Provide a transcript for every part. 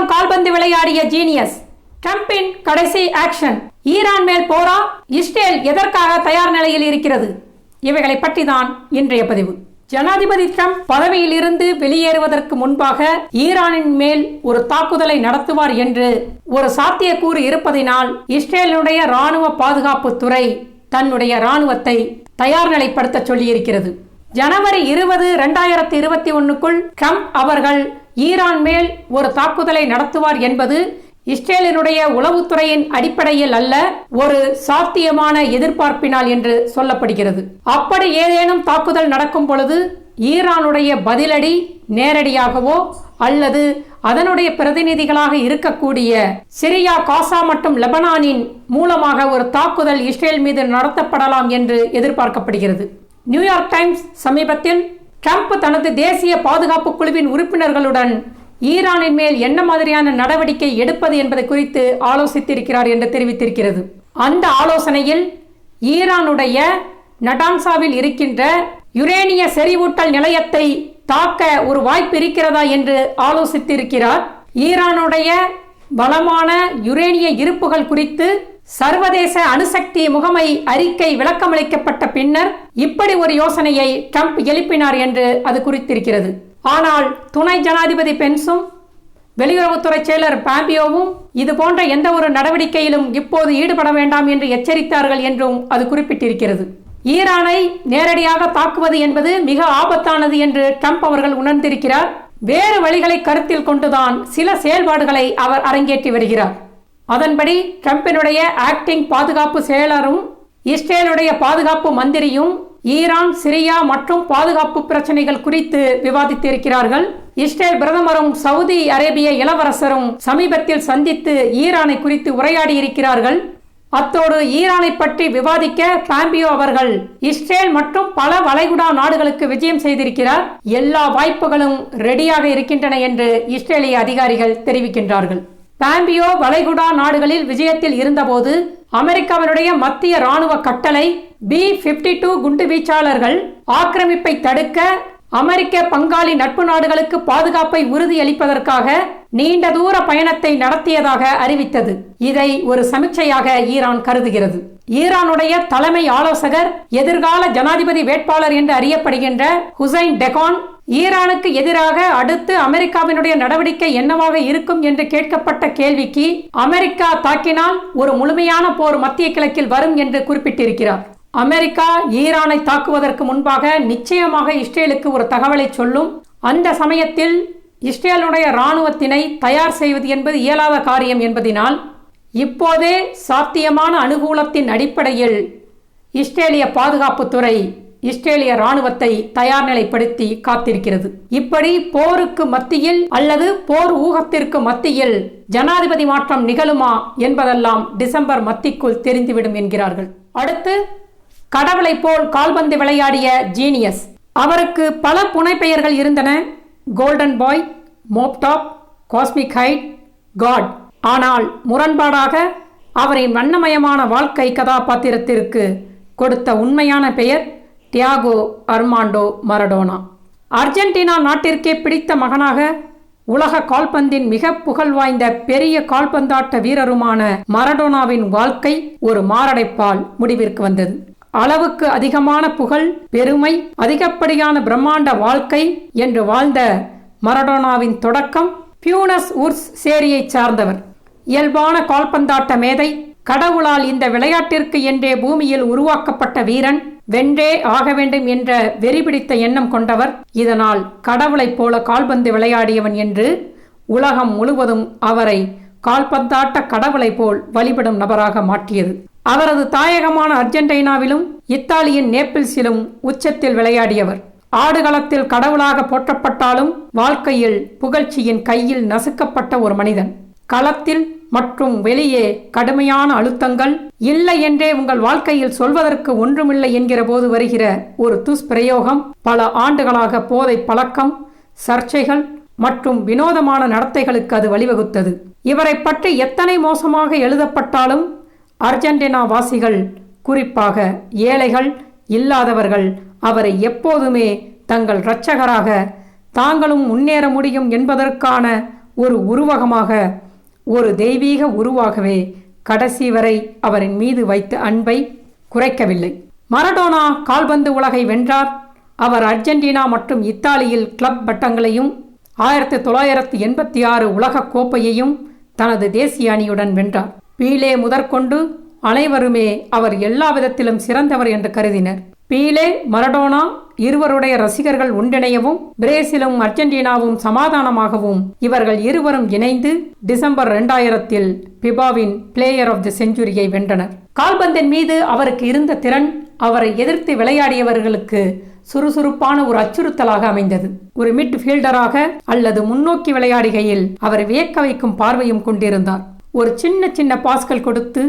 வாரம் கால்பந்து விளையாடிய ஜீனியஸ். ட்ரம்பின் கடைசி ஆக்ஷன். ஈரான் மேல் போரா? இஸ்ரேல் எதற்காக தயார் நிலையில் இருக்கிறது? இவைகளை பற்றி தான் இன்றைய பதிவு. ஜனாதிபதி ட்ரம்ப் பதவியில் இருந்து வெளியேறுவதற்கு முன்பாக ஈரானின் மேல் ஒரு தாக்குதலை நடத்துவார் என்று ஒரு சாத்தியக்கூறு இருப்பதினால் இஸ்ரேலுடைய ராணுவ பாதுகாப்பு துறை தன்னுடைய ராணுவத்தை தயார் நிலைப்படுத்த சொல்லியிருக்கிறது. ஜனவரி 20, 2021க்குள் ட்ரம்ப் அவர்கள் ஈரான் மேல் ஒரு தாக்குதலை நடத்துவார் என்பது இஸ்ரேலினுடைய உளவுத்துறையின் அடிப்படையில் அல்ல, ஒரு சாத்தியமான எதிர்பார்ப்பினால் என்று சொல்லப்படுகிறது. அப்படி ஏதேனும் தாக்குதல் நடக்கும் பொழுது ஈரானுடைய பதிலடி நேரடியாகவோ அல்லது அதனுடைய பிரதிநிதிகளாக இருக்கக்கூடிய சிரியா, காசா மற்றும் லெபனானின் மூலமாக ஒரு தாக்குதல் இஸ்ரேல் மீது நடத்தப்படலாம் என்று எதிர்பார்க்கப்படுகிறது. நியூயார்க் டைம்ஸ் சமீபத்தில் ட்ரம்ப் தனது தேசிய பாதுகாப்பு குழுவின் உறுப்பினர்களுடன் ஈரானின் மேல் என்ன மாதிரியான நடவடிக்கை எடுப்பது என்பது குறித்து ஆலோசித்திருக்கிறார் என்று தெரிவித்திருக்கிறது. அந்த ஆலோசனையில் ஈரானுடைய நடான்சாவில் இருக்கின்ற யுரேனிய செறிவூட்டல் நிலையத்தை தாக்க ஒரு வாய்ப்பு இருக்கிறதா என்று ஆலோசித்திருக்கிறார். ஈரானுடைய பலமான யுரேனிய இருப்புகள் குறித்து சர்வதேச அணுசக்தி முகமை அறிக்கை விளக்கமளிக்கப்பட்ட பின்னர் இப்படி ஒரு யோசனையை ட்ரம்ப் எழுப்பினார் என்று அது குறித்திருக்கிறது. ஆனால் துணை ஜனாதிபதி பென்ஸும் வெளியுறவுத்துறை செயலர் பாம்பியோவும் இது போன்ற எந்த ஒரு நடவடிக்கையிலும் இப்போது ஈடுபட வேண்டாம் என்று எச்சரித்தார்கள் என்றும் அது குறிப்பிட்டிருக்கிறது. ஈரானை நேரடியாக தாக்குவது என்பது மிக ஆபத்தானது என்று ட்ரம்ப் அவர்கள் உணர்ந்திருக்கிறார். வேறு வழிகளை கருத்தில் கொண்டுதான் சில செயல்பாடுகளை அவர் அரங்கேற்றி வருகிறார். அதன்படி ட்ரம்பினுடைய ஆக்டிங் பாதுகாப்பு செயலரும் இஸ்ரேலுடைய பாதுகாப்பு மந்திரியும் ஈரான், சிரியா மற்றும் பாதுகாப்பு பிரச்சனைகள் குறித்து விவாதித்திருக்கிறார்கள். இஸ்ரேல் பிரதமரும் சவுதி அரேபிய இளவரசரும் சமீபத்தில் சந்தித்து ஈரானை குறித்து உரையாடி இருக்கிறார்கள். அத்தோடு ஈரானை பற்றி விவாதிக்க பாம்பியோ அவர்கள் இஸ்ரேல் மற்றும் பல வளைகுடா நாடுகளுக்கு விஜயம் செய்திருக்கிறார். எல்லா வாய்ப்புகளும் ரெடியாக இருக்கின்றன என்று இஸ்ரேலிய அதிகாரிகள் தெரிவிக்கின்றார்கள். பாம்பியோ வளைகுடா நாடுகளில் விஜயத்தில் இருந்தபோது அமெரிக்காவினுடைய மத்திய ராணுவ கட்டளை B-52 குண்டு வீச்சாளர்கள் ஆக்கிரமிப்பை தடுக்க அமெரிக்க பங்காளி நட்பு நாடுகளுக்கு பாதுகாப்பை உறுதியளிப்பதற்காக நீண்ட தூர பயணத்தை நடத்தியதாக அறிவித்தது. இதை ஒரு சமிச்சையாக ஈரான் கருதுகிறது. ஈரானுடைய தலைமை ஆலோசகர், எதிர்கால ஜனாதிபதி வேட்பாளர் என்று அறியப்படுகின்ற ஹுசைன் டெகான் ஈரானுக்கு எதிராக அடுத்து அமெரிக்காவினுடைய நடவடிக்கை என்னவாக இருக்கும் என்று கேட்கப்பட்ட கேள்விக்கு அமெரிக்கா தாக்கினால் ஒரு முழுமையான போர் மத்திய கிழக்கில் வரும் என்று குறிப்பிட்டிருக்கிறார். அமெரிக்கா ஈரானை தாக்குவதற்கு முன்பாக நிச்சயமாக இஸ்ரேலுக்கு ஒரு தகவலை சொல்லும். அந்த சமயத்தில் இஸ்ரேலுடைய இராணுவத்தினை தயார் செய்வது என்பது இயலாத காரியம் என்பதனால் இப்போதே சாத்தியமான அனுகூலத்தின் அடிப்படையில் இஸ்ரேலிய பாதுகாப்புத்துறை இஸ்ரேலிய இராணுவத்தை தயார் நிலைப்படுத்தி காத்திருக்கிறது. இப்படி போருக்கு மத்தியில் அல்லது போர் ஊகத்திற்கு மத்தியில் ஜனாதிபதி மாற்றம் நிகழுமா என்பதெல்லாம் டிசம்பர் மத்திக்குள் தெரிந்துவிடும் என்கிறார்கள். அடுத்து, கடவுளை போல் கால்பந்து விளையாடிய ஜீனியஸ். அவருக்கு பல புனைப்பெயர்கள் இருந்தன. Golden Boy, Moptop, Cosmic Height, God. ஆனால் முரண்பாடாக அவரின் வண்ணமயமான வாழ்க்கை கதாபாத்திரத்திற்கு கொடுத்த உண்மையான பெயர் டியாகோ அர்மாண்டோ மரடோனா. அர்ஜென்டினா நாட்டிற்கே பிடித்த மகனாக உலக கால்பந்தின் மிக புகழ் வாய்ந்த பெரிய கால்பந்தாட்ட வீரருமான மரடோனாவின் வாழ்க்கை ஒரு மாரடைப்பால் முடிவிற்கு வந்தது. அளவுக்கு அதிகமான புகழ், பெருமை, அதிகப்படியான பிரம்மாண்ட வாழ்க்கை என்று வாழ்ந்த மரடோனாவின் தொடக்கம் பியூனஸ் ஊர்ஸ் சேரியை சார்ந்தவர். இயல்பான கால்பந்தாட்ட மேதை, கடவுளால் இந்த விளையாட்டிற்கு என்றே பூமியில் உருவாக்கப்பட்ட வீரன், வென்றே ஆக வேண்டும் என்ற வெறிபிடித்த எண்ணம் கொண்டவர். இதனால் கடவுளைப் போல கால்பந்து விளையாடியவன் என்று உலகம் முழுவதும் அவரை கால்பந்தாட்ட கடவுளை போல் வழிபடும் நபராக மாற்றியது. அவரது தாயகமான அர்ஜென்டினாவிலும் இத்தாலியின் நேப்பிள்ஸிலும் உச்சத்தில் விளையாடியவர். ஆடுகளத்தில் கடவுளாக போற்றப்பட்டாலும் வாழ்க்கையில் புகழ்ச்சியின் கையில் நசுக்கப்பட்ட ஒரு மனிதன். களத்தில் மற்றும் வெளியே கடுமையான அழுத்தங்கள், இல்லை என்றே உங்கள் வாழ்க்கையில் சொல்வதற்கு ஒன்றுமில்லை என்கிற போது வருகிற ஒரு துஷ்பிரயோகம், பல ஆண்டுகளாக போதை பழக்கம், சர்ச்சைகள் மற்றும் வினோதமான நடத்தைகளுக்கு அது வழிவகுத்தது. இவரை பற்றி எத்தனை மோசமாக எழுதப்பட்டாலும் அர்ஜென்டினா வாசிகள், குறிப்பாக ஏழைகள், இல்லாதவர்கள் அவரை எப்போதுமே தங்கள் இரட்சகராக, தாங்களும் முன்னேற முடியும் என்பதற்கான ஒரு உருவகமாக, ஒரு தெய்வீக உருவாகவே கடைசி வரை அவரின் மீது வைத்த அன்பை குறைக்கவில்லை. மரடோனா கால்பந்து உலகை வென்றார். அவர் அர்ஜென்டினா மற்றும் இத்தாலியில் கிளப் பட்டங்களையும் 1986 உலகக் கோப்பையையும் தனது தேசிய அணியுடன் வென்றார். பீலே முதற்கொண்டு அனைவருமே அவர் எல்லா விதத்திலும் சிறந்தவர் என்று கருதினர். பீலே, மரடோனா இருவருடைய ரசிகர்கள் ஒன்றிணையவும், பிரேசிலும் அர்ஜென்டினாவும் சமாதானமாகவும் இவர்கள் இருவரும் இணைந்து டிசம்பர் 2000 பிபாவின் பிளேயர் ஆஃப் தி செஞ்சுரியை வென்றனர். கால்பந்தின் மீது அவருக்கு இருந்த திறன் அவரை எதிர்த்து விளையாடியவர்களுக்கு சுறுசுறுப்பான ஒரு அச்சுறுத்தலாக அமைந்தது. ஒரு மிட் ஃபீல்டராக அல்லது முன்னோக்கி விளையாடுகையில் அவர் வியக்க வைக்கும் பார்வையும் கொண்டிருந்தார். ஒரு சின்ன சின்ன பாஸ்கள் கொடுத்து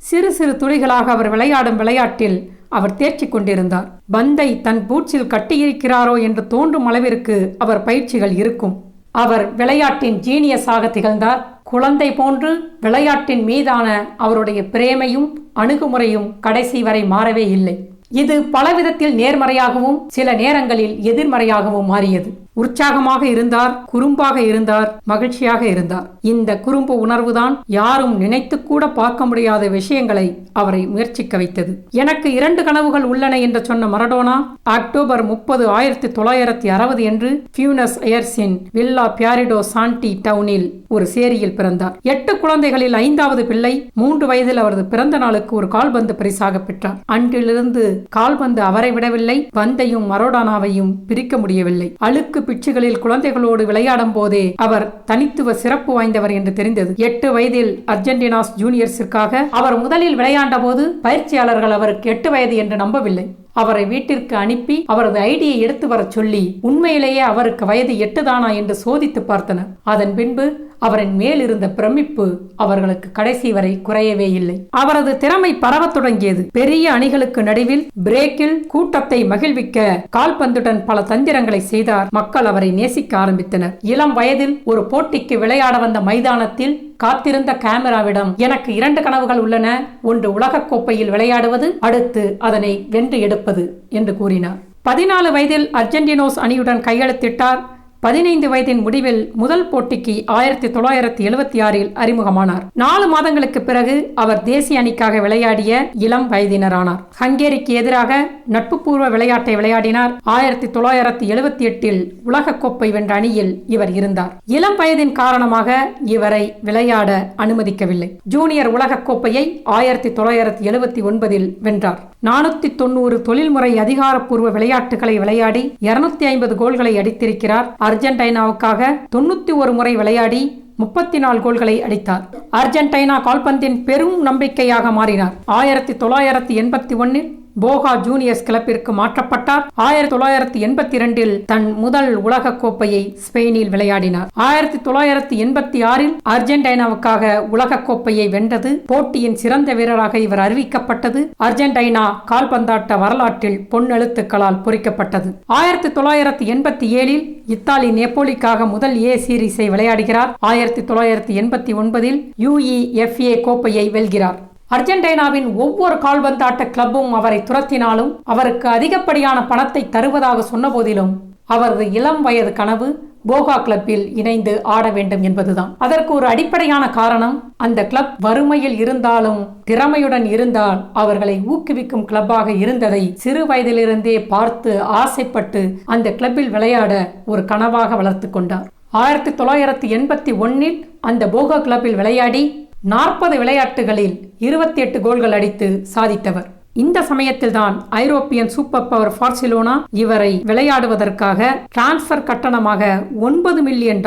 சிறு சிறு துளிகளாக அவர் விளையாடும் விளையாட்டில் அவர் தேர்ச்சி கொண்டிருந்தார். பந்தை தன் பூட்ஸில் கட்டியிருக்கிறாரோ என்று தோன்றும் அளவிற்கு அவர் பயிற்சிகள் இருக்கும். அவர் விளையாட்டின் ஜீனியஸாக திகழ்ந்தார். குழந்தை போன்று விளையாட்டின் மீதான அவருடைய பிரேமையும் அணுகுமுறையும் கடைசி வரை மாறவே இல்லை. இது பலவிதத்தில் நேர்மறையாகவும் சில நேரங்களில் எதிர்மறையாகவும் மாறியது. உற்சாகமாக இருந்தார், குறும்பாக இருந்தார், மகிழ்ச்சியாக இருந்தார். இந்த குறும்பு உணர்வுதான் யாரும் நினைத்து கூட பார்க்க முடியாத விஷயங்களை அவரை முயற்சிக்க வைத்தது. எனக்கு 2 கனவுகள் உள்ளன என்று சொன்ன மரடோனா அக்டோபர் 30, 1960 என்று பியூனஸ் அயர்ஸின் வில்லா பியாரிடோ சாண்டி டவுனில் ஒரு சேரியில் பிறந்தார். 8 குழந்தைகளில் 5வது பிள்ளை. 3 வயதில் அவரது பிறந்த நாளுக்கு ஒரு கால்பந்து பரிசாக பெற்றார். அன்றிலிருந்து கால்பந்து அவரை விடவில்லை, பந்தையும் மரடோனாவையும் பிரிக்க முடியவில்லை. அழுக்கு பிட்சுகளில் குழந்தைகளோடு விளையாடும் போதே அவர் தனித்துவ சிறப்பு வாய்ந்தவர் என்று தெரிந்தது. 8 வயதில் அர்ஜென்டினாஸ் ஜூனியர்ஸுக்காக அவர் முதலில் விளையாண்ட போது பயிற்சியாளர்கள் அவருக்கு 8 வயது என்று நம்பவில்லை. அவரை வீட்டிற்கு அனுப்பி அவரது ஐடியை எடுத்து வர சொல்லி உண்மையிலேயே அவருக்கு வயது 8 தானா என்று சோதித்து பார்த்தனர். அதன் பின்பு அவரின் மேல் இருந்த பிரமிப்பு அவர்களுக்கு கடைசி வரை குறையவே இல்லை. அவரது திறமை பரவத் தொடங்கியது. பெரிய அணிகளுக்கு நடுவில் பிரேக்கில் கூட்டத்தை மகிழ்விக்க கால்பந்துடன் பல தந்திரங்களை செய்தார். மக்கள் அவரை நேசிக்க ஆரம்பித்தனர். இளம் வயதில் ஒரு போட்டிக்கு விளையாட வந்த மைதானத்தில் காத்திருந்த கேமராவிடம், எனக்கு 2 கனவுகள் உள்ளன, ஒன்று உலகக் கோப்பையில் விளையாடுவது, அடுத்து அதனை வென்று எடுப்பது என்று கூறினார். 14 வயதில் அர்ஜென்டினோஸ் அணியுடன் கையெழுத்திட்டார். 15 வயதின் முடிவில் முதல் போட்டிக்கு 1976 அறிமுகமானார். 4 மாதங்களுக்கு பிறகு அவர் தேசிய அணிக்காக விளையாடிய இளம் வயதினரானார். ஹங்கேரிக்கு எதிராக நட்புபூர்வ விளையாட்டை விளையாடினார். 1978 உலகக்கோப்பை வென்ற அணியில் இவர் இருந்தார். இளம் வயதின் காரணமாக இவரை விளையாட அனுமதிக்கவில்லை. ஜூனியர் உலகக்கோப்பையை 1979 வென்றார். 490 தொழில்முறை அதிகாரப்பூர்வ விளையாட்டுகளை விளையாடி 250 கோல்களை அடித்திருக்கிறார். அர்ஜென்டினாவுக்காக 91 முறை விளையாடி 34 கோல்களை அடித்தார். அர்ஜென்டினா கால்பந்தின் பெரும் நம்பிக்கையாக மாறினார். 1981 போகா ஜூனியர்ஸ் கிளப்பிற்கு மாற்றப்பட்டார். 1982 தன் முதல் உலக கோப்பையை ஸ்பெயினில் விளையாடினார். 1986 அர்ஜென்டினாவுக்காக உலக கோப்பையை வென்றது. போட்டியின் சிறந்த வீரராக இவர் அறிவிக்கப்பட்டது. அர்ஜென்டினா கால்பந்தாட்ட வரலாற்றில் பொன்னெழுத்துக்களால் பொறிக்கப்பட்டது. 1987 இத்தாலி நேப்போலிக்காக முதல் ஏ சீரீஸை விளையாடுகிறார். 1989 UEFA கோப்பையை வெல்கிறார். அர்ஜென்டினாவின் ஒவ்வொரு கால்பந்தாட்ட கிளப்பும் அவரை துரத்தினாலும் அவருக்கு அதிகப்படியான பணத்தை தருவதாக சொன்ன போதிலும் அவரது இளம் வயது கனவு போகா கிளப்பில் இணைந்து ஆட வேண்டும் என்பதுதான். அதற்கு ஒரு அடிப்படையான காரணம், அந்த கிளப் வறுமையில் இருந்தாலும் திறமையுடன் இருந்தால் அவர்களை ஊக்குவிக்கும் கிளப்பாக இருந்ததை சிறு வயதிலிருந்தே பார்த்து ஆசைப்பட்டு அந்த கிளப்பில் விளையாட ஒரு கனவாக வளர்த்து கொண்டார். 1981 அந்த போகா கிளப்பில் விளையாடி 40 விளையாட்டுகளில் 28 கோல்கள் அடித்து சாதித்தவர். இந்த சமயத்தில் தான் ஐரோப்பியன் சூப்பர் பவர் பார்சிலோனா இவரை விளையாடுவதற்காக டிரான்ஸ்பர் கட்டணமாக $9 மில்லியன்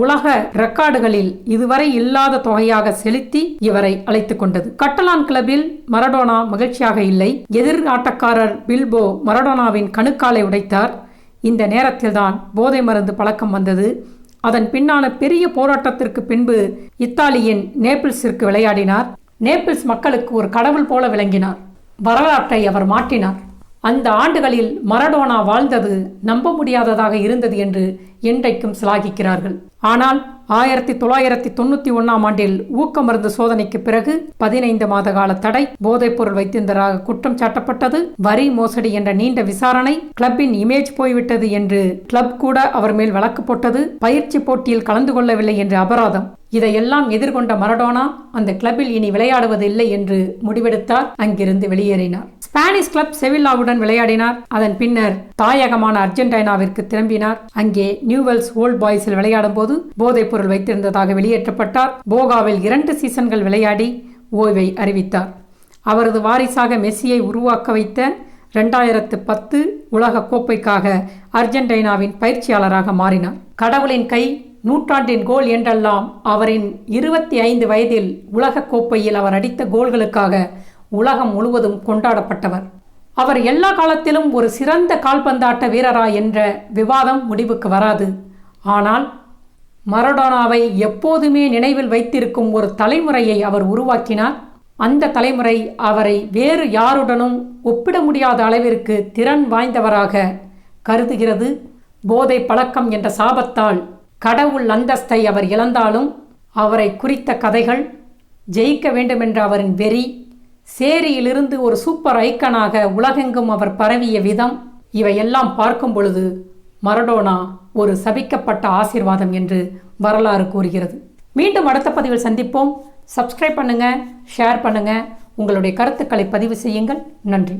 உலக ரெக்கார்டுகளில் இதுவரை இல்லாத தொகையாக செலுத்தி இவரை அழைத்துக் கொண்டது. கட்டலான் கிளப்பில் மரடோனா மகிழ்ச்சியாக இல்லை. எதிர் ஆட்டக்காரர் பில்போ மரடோனாவின் கணுக்காலை உடைத்தார். இந்த நேரத்தில் தான் போதை மருந்து பழக்கம் வந்தது. அதன் பின்னான பெரிய போராட்டத்திற்கு பின்பு இத்தாலியின் நேபிள்ஸிற்கு விளையாடினார். நேபிள்ஸ் மக்களுக்கு ஒரு கடவுள் போல விளங்கினார். வரலாற்றை அவர் மாற்றினார். அந்த ஆண்டுகளில் மரடோனா வாழ்ந்தது நம்ப முடியாததாக இருந்தது என்று இன்றைக்கும் சிலாகிக்கிறார்கள். ஆனால் 1991 ஆண்டில் ஊக்க மருந்து சோதனைக்கு பிறகு 15 மாத கால தடை, போதைப்பொருள் வைத்திருந்ததாக குற்றம் சாட்டப்பட்டது, வரி மோசடி என்ற நீண்ட விசாரணை, கிளப்பின் இமேஜ் போய்விட்டது என்று கிளப் கூட அவர் மேல் வழக்கு போட்டது, பயிற்சி போட்டியில் கலந்து கொள்ளவில்லை என்று அபராதம். இதையெல்லாம் எதிர்கொண்ட மரடோனா அந்த கிளப்பில் இனி விளையாடுவது இல்லை என்று முடிவெடுத்தார். அங்கிருந்து வெளியேறினார். ஸ்பானிஷ் கிளப் செவில்லாவுடன் விளையாடினார். அதன் பின்னர் தாயகமான அர்ஜென்டினாவிற்கு திரும்பினார். அங்கே நியூவெல்ஸ் ஓல்ட் பாய்ஸில் விளையாடும் போது போதைப் பொருள் வைத்திருந்ததாக வெளியேற்றப்பட்டார். போகாவில் 2 சீசன்கள் விளையாடி ஓய்வை அறிவித்தார். அவரது வாரிசாக மெஸ்ஸியை உருவாக்க வைத்த 2010 உலக கோப்பைக்காக அர்ஜென்டினாவின் பயிற்சியாளராக மாறினார். கடவுளின் கை, நூற்றாண்டின் கோல் என்றெல்லாம் அவரின் 25 வயதில் உலக கோப்பையில் அவர் அடித்த கோல்களுக்காக உலகம் முழுவதும் கொண்டாடப்பட்டவர். அவர் எல்லா காலத்திலும் ஒரு சிறந்த கால்பந்தாட்ட வீரரா என்ற விவாதம் முடிவுக்கு வராது. ஆனால் மரடோனாவை எப்போதுமே நினைவில் வைத்திருக்கும் ஒரு தலைமுறையை அவர் உருவாக்கினார். அந்த தலைமுறை அவரை வேறு யாருடனும் ஒப்பிட முடியாத அளவிற்கு திறன் வாய்ந்தவராக கருதுகிறது. போதை பழக்கம் என்ற சாபத்தால் கடவுள் அந்தஸ்தை அவர் இழந்தாலும் அவரை குறித்த கதைகள், ஜெயிக்க வேண்டுமென்ற அவரின் வெறி, சேரியிலிருந்து ஒரு சூப்பர் ஐக்கனாக உலகெங்கும் அவர் பரவிய விதம், இவையெல்லாம் பார்க்கும் பொழுது மரடோனா ஒரு சபிக்கப்பட்ட ஆசீர்வாதம் என்று வரலாறு கூறுகிறது. மீண்டும் அடுத்த பதிவில் சந்திப்போம். சப்ஸ்கிரைப் பண்ணுங்க, ஷேர் பண்ணுங்க, உங்களுடைய கருத்துக்களை பதிவு செய்யுங்கள். நன்றி.